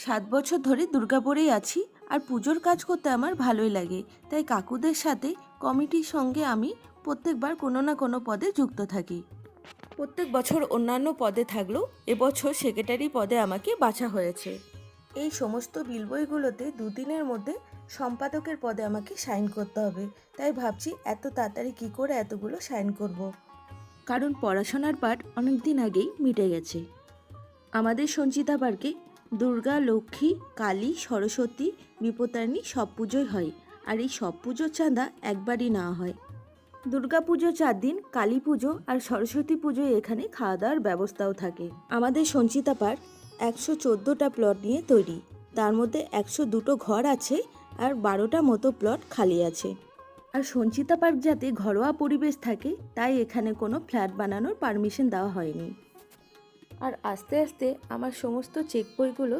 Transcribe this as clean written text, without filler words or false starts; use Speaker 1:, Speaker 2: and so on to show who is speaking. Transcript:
Speaker 1: 7 বছর ধরে দুর্গাপুরেই আছি আর পুজোর কাজ করতে আমার ভালোই লাগে। তাই কাকুদের সাথে কমিটির সঙ্গে আমি প্রত্যেকবার কোনো না কোনো পদে যুক্ত থাকি। প্রত্যেক বছর অন্যান্য পদে থাকলেও এবছর সেক্রেটারি পদে আমাকে বাছা হয়েছে। এই সমস্ত বিল বইগুলোতে দুদিনের মধ্যে সম্পাদকের পদে আমাকে সাইন করতে হবে। তাই ভাবছি এত তাড়াতাড়ি কী করে এতগুলো সাইন করব। কারণ পড়াশোনার পাঠ অনেক দিন আগেই মিটে গেছে। আমাদের সঞ্চিতা পার্কে দুর্গা, লক্ষ্মী, কালী, সরস্বতী, বিপত্তারিণী সব পুজোই হয়। আর এই সব পুজোর চাঁদা একবারই নেওয়া হয়। দুর্গা পুজো 4 দিন, কালী পুজো আর সরস্বতী পুজোয় এখানে খাওয়া দাওয়ার ব্যবস্থাও থাকে। আমাদের সঞ্চিতা পার্ক 114টা প্লট নিয়ে তৈরি। তার মধ্যে 102টো ঘর আছে আর 12টা মতো প্লট খালি আছে। আর সঞ্চিতা পার্ক যাতে ঘরোয়া পরিবেশ থাকে তাই এখানে কোনো ফ্ল্যাট বানানোর পারমিশন দেওয়া হয়নি। আর আস্তে আস্তে আমার সমস্ত চেক বইগুলো